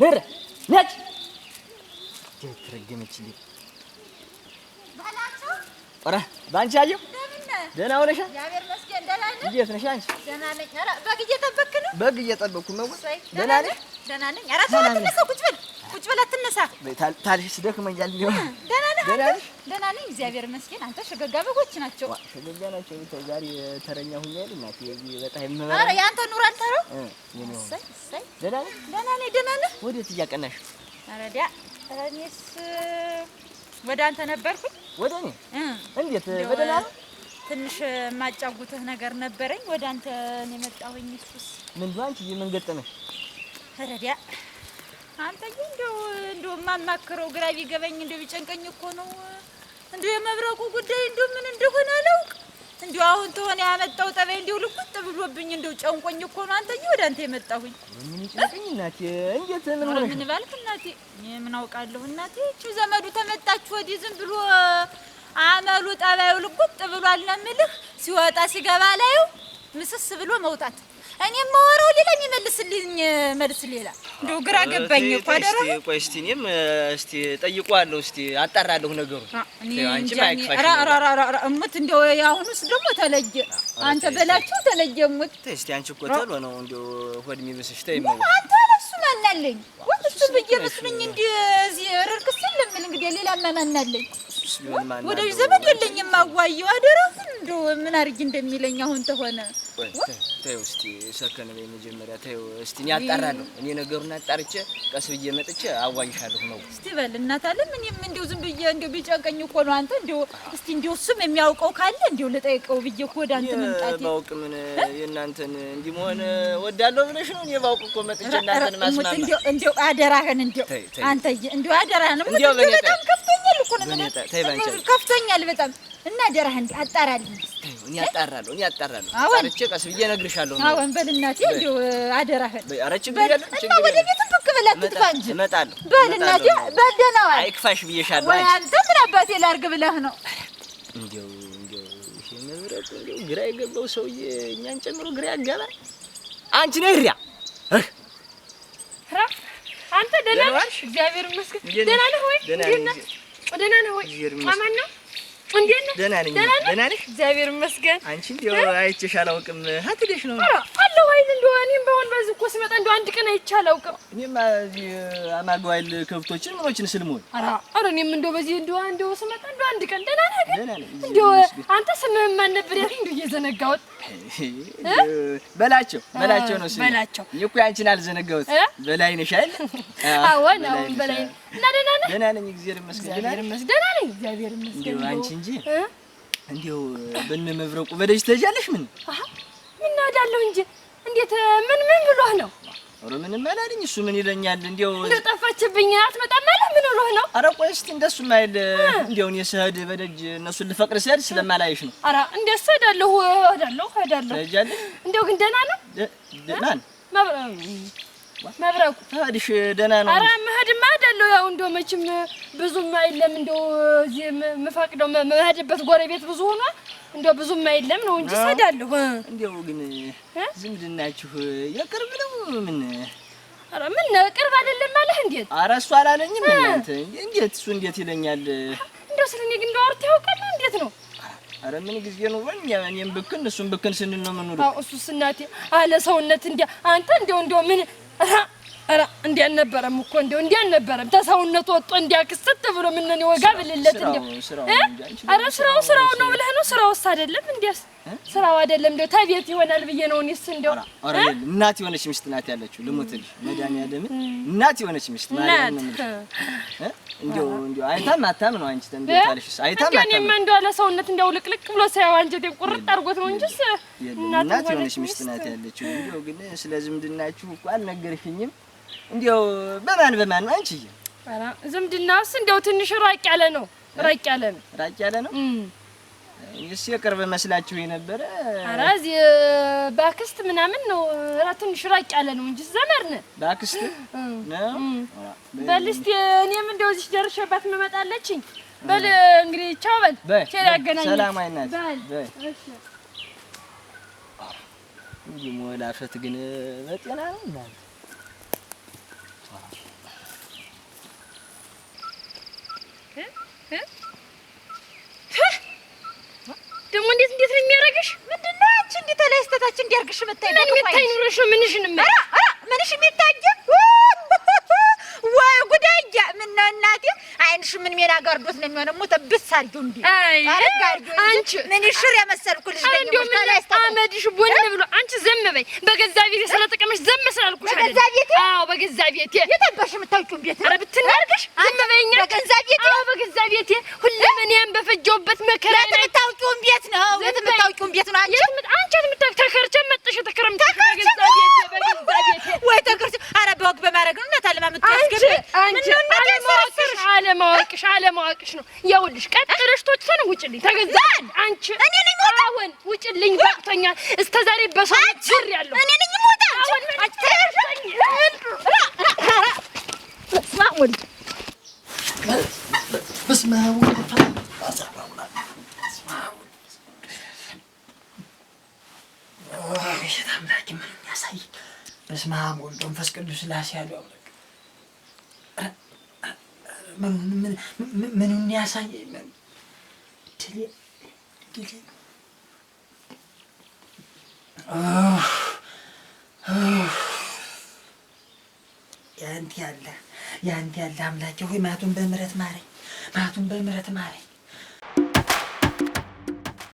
ነረ ነጭ ተረገመችልኝ ባላችሁ ኧረ ባንቺ አየሁ ደህና ሆነሻ? እግዚአብሔር ይመስገን ደህና ነኝ። እንዴት ነሽ አንቺ? ደህና ነኝ። ኧረ በግ እየጠበክ ነው? በግ እየጠበኩ ነው። ደህና ነኝ ደህና ነኝ። ኧረ ተው አትነሳ፣ ቁጭ በል አትነሳ። ታልሽ ደክመኛል። ደህና ነህ? ደህና ነሽ? ደህና ነኝ እግዚአብሔር ይመስገን። አንተ ሸገጋ በጎች ናቸው። ሸገጋ ናቸው። ዛሬ ተረኛ ሁኛል እናቴ በጣም የምበላ ኧረ ያንተ ኑር አልተረው። እሰይ እሰይ ደህና ነሽ? ደህና ነኝ ደህና ነህ? ወዴት እያቀናሽ? ኧረ ዲያ እኔስ ወደ አንተ ነበርኩኝ። ወደ እኔ? እንዴት በደህና ነው? ትንሽ የማጫጉትህ ነገር ነበረኝ። ወደ አንተ ነው የመጣሁኝ። እሱስ ምንድን አንቺ ምን ገጠመሽ? ኧረ ዲያ አንተዬ እንደው የማማክረው ግራ ቢገባኝ እንደው ቢጨንቀኝ እኮ ነው። እንደው የመብረቁ ጉዳይ እንደው ምን እንደሆነ አላውቅ። እንደው አሁን ተሆነ ያመጣው ጠባይ እንደው ልቁጥ ብሎብኝ እንደው ጨንቆኝ እኮ ነው አንተዬ ወደ አንተ የመጣሁኝ። ምን ይጨንቀኝ እናቴ? እንዴት ምን ሆነሽ? ምን ባልክ እናቴ? ምን አውቃለሁ እናቴ። እቺ ዘመዱ ተመጣች ወዲህ ዝም ብሎ አመሉ ጠባዩ ልቁጥ ብሏል ነው የምልህ። ሲወጣ ሲገባ ላዩ ምስስ ብሎ መውጣት። እኔም ማወራው ሌላ የሚመልስልኝ መልስ ሌላ። እንደው ግራ ገባኝ እኮ አደረ። ቆይ እስቲ እኔም እስቲ ጠይቀዋለሁ፣ እስቲ አጣራለሁ ነገሩ። አንቺ ማይክፋሽ እሙት እንደው ያሁኑስ ደግሞ ተለየ። አንተ በላችሁ ተለየ እሙት። እስቲ አንቺ እኮ ተሎ ነው እንደው ሆድ የሚብስሽ ተይመው። አንተ ለሱ ማናለኝ ወጥቶ ብዬ መስሉኝ እንደዚህ ረርክስ ለምን እንግዲህ ሌላ ማናለኝ ወደ ዘመድ የለኝም። ማዋየው አደረ እንደው ምን አርጊ እንደሚለኝ አሁን ተሆነ። ተይው እስቲ ሰከነ በይ መጀመሪያ ተይው እስቲ እኔ አጣራለሁ። እኔ ነገሩን አጣርቼ ቀስ ብዬ መጥቼ አዋይሻለሁ ነው። እስቲ በል እናት አለ ምንም እንደው ዝም ብዬ እንደው ቢጨንቀኝ እኮ ነው አንተ እንደው እስቲ እንደው እሱም የሚያውቀው ካለ እንደው ልጠይቀው ብዬ እኮ ወደ አንተ መምጣቴ። ባውቅ ምን የእናንተን እንዲህ መሆን ወዳለሁ ብለሽ ነው? እኔ ባውቅ እኮ መጥቼ እናንተን ማስማማ እንደው አደራህን እንደው አንተዬ እንደው አደራህን በጣም ከፍቶኛል እኮ ነው። ከፍቶኛል በጣም እና አደራህን አጣራልኝ። እኔ አጣራለሁ አጣርቼ ቀስ ብዬ እነግርሻለሁ ነው። አዎን በል እናቴ እንደው አደራህን። ኧረ ችግር የለም እና ወደ ቤትም ብቅ ብላ አትጥፋ እንጂ እመጣለሁ። በል እናቴ በል ደህና ዋል። አይክፋሽ ብዬሻለሁ። ወይ አንተ ምን አባቴ ላድርግ ብለህ ነው? እንደው ይሄ መብረቁ እንደው ግራ የገባው ሰውዬ እኛን ጨምሮ ግራ ያጋባል። አንቺ ነህ ሪያ አንተ ደህና ነህ? እግዚአብሔር ይመስገን። ደህና ነህ ወይ? ደህና ነህ ወይ? አማን ነው? እንዴት ነህ? ደህና ነኝ። ደህና ነሽ? እግዚአብሔር ይመስገን። አንቺ እንደው አይቼሽ አላውቅም። ሀትደሽ ነው? ኧረ አለሁ አይደል? እንደው እኔም በሆን በዚህ እኮ ስመጣ እንደው አንድ ቀን አይቼ አላውቅም። እኔማ እዚህ አማጓይል ከብቶችን ምኖችን ስልሞኝ። ኧረ እኔም እንደው በዚህ እንደው ስመጣ እንደው አንድ ቀን ደህና ነህ ግን? እንደው አንተ ስምህን ማን ነበር ያልከኝ? እንደው እየዘነጋሁት በላቸው ነው ስሜ። በላቸው እኔ እኮ አንቺን አልዘነጋሁት። በላይ ነሽ አይደል? አዎን አሁን በላይ እና ደህና ነህ? ደህና ነኝ እግዚአብሔር ይመስገን። ደህና ነኝ እግዚአብሔር ይመስገን። እንደው አንቺ እንጂ እንደው በነመብረቁ በደጅ ትሄጃለሽ? ምን እሄዳለሁ እንጂ እንዴት ምን ብሎህ ነው? ኧረ ምንም አላለኝ። እሱ ምን ይለኛል? እንደው ጠፋችብኝ አትመጣም አለ። ምን ብሎህ ነው? ኧረ ቆይ እስኪ እንደሱም አይደል። እንደው እኔ ስሄድ በደጅ እነሱን ልፈቅድ ስሄድ ስለማላይሽ ነው። ኧረ እንደሱ እሄዳለሁ። ትሄጃለሽ? እንደው ግን ደህና ነው? ማን መብረቁ ታዲሽ ደህና ነው? ኧረ መሄድማ እሄዳለሁ። ያው እንደው መቼም ብዙም አይደለም። እንደው እዚህ የምፈቅደው መሄድበት ጎረቤት ብዙ ሆኗል። እንደው ብዙም አይደለም ነው እንጂ እሄዳለሁ። እንደው ግን ዝምድናችሁ የቅርብ ነው? ምን ኧረ ምን ቅርብ አይደለም ማለት እንዴት? ኧረ እሱ አላለኝም። እናንተ እንዴት እሱ እንዴት ይለኛል? እንደው ስለኔ ግን እንደው አውርተህ ያውቃል? እንዴት ነው? ኧረ ምን ጊዜ ነው እኔም ብክን እሱም ብክን ስንል ነው የምንውለው። አዎ እሱስ እናቴ አለ ሰውነት እንዲያ አንተ እንደው ምን ኧረ እንዲያ አልነበረም እኮ እንዲያ አልነበረም። ተሰውነት ወጥቶ እንዲያ ክስት ብሎ ምን ነው ወጋ ብልለት እንዲያ ኧረ ስራው ነው ብለህ ነው? ስራውስ አይደለም እንዴስ? ስራው አይደለም እንደው ታቤት ይሆናል ብዬ ነው እኔስ እንደው። ኧረ እናት የሆነች ሚስት ናት ያለችው። ልሞትልሽ መድኃኒዓለም እናት የሆነች ሚስት ማለት ነው። እንደው አይታም ነው አንቺ ተንደታለሽ አይታም እኔማ እንደው አለ ሰውነት እንደው ልቅልቅ ብሎ ሳይው አንጀቴን ቁርጥ አድርጎት ነው እንጂስ እናት የሆነች ሚስት ናት ያለችው። እንደው ግን ስለ ዝምድናችሁ እኮ አልነገርሽኝም። እንደው በማን ነው አንቺ? ኧረ ዝምድናውስ እንደው ትንሽ ራቅ ያለ ነው። ራቅ ያለ ነው። እሺ የቅርብ መስላችሁ የነበረ? ኧረ እዚህ ባክስት ምናምን ነው። ኧረ ትንሽ ራቅ ያለ ነው እንጂ ዘመድ ነን። ባክስት ነው? በል እስኪ እኔም እንደው እዚህ ደርሼባት መመጣለችኝ። በል እንግዲህ ቻው በል። ቸር ያገናኘን። ሰላም አይናት በል። እሺ እንጂ ሞላፈት ግን በጤና ነው እናንተ ደግሞ እንዴት ነው የሚያደርግሽ? ምንድነው አንቺ እንዴት ተለስተታች እንዲያርግሽ መታይ ምን የሚታይ ኑሮሽ ነው? ምንሽን ምንሽ የሚታየ ወይ ጉዳያ ምን ነው እናቴ አይንሽ ምን ሜና ጋርዶት ነው የሚሆነው? ሞተ ብሳርጁ እንዴ አረጋርጁ አንቺ ምን ይሽር የመሰልኩልሽ ደግሞ ተለስተ አመድሽ ቦን ብሎ አንቺ ዘም በይ። በገዛ ቤቴ ስለተቀመሽ ዘም ስላልኩሽ አይደል? በገዛ ቤቴ? አዎ በገዛ ቤቴ። የታባሽ የምታውቂው ቤት? ኧረ ብትናርግሽ ዘም በይኛ። በገዛ ቤቴ? አዎ በገዛ ቤቴ። ሁለመኔም በፈጀውበት መከራ ነው። የምታውቂው ቤት ነው? የምታውቂው ቤት ነው አንቺ? አንቺ የምታውቂው ተከርቸ መጥሽ ተከረምት በገዛ ቤቴ በገዛ ቤቴ ወይ ተከርቸ ኧረ በወግ በማረግ ነው እናታለማ ምትያስገብ አንቺ አለማወቅሽ ነው። ይኸውልሽ ቀጥረሽ ተወጥተን ውጭልኝ ተገዛ አንቺ እኔ ነኝ ወጣ አሁን ውጭልኝ በቅቶኛል። እስከ ዛሬ በሰው ዙር ያለው እኔ ነኝ ወጣ አሁን አትተርፈኝ በስመ አብ ወልድ በስመ አብ ወልድ አምላክ ምን ያሳይ በስመ አብ ወልድ መንፈስ ቅዱስ ላስ ያለው አምላክ ምኑን ያሳየኝ ያንተ ያለ አምላኬ ሆይ ማቱን በምህረት ማረኝ፣ ማቱን በምህረት ማረኝ።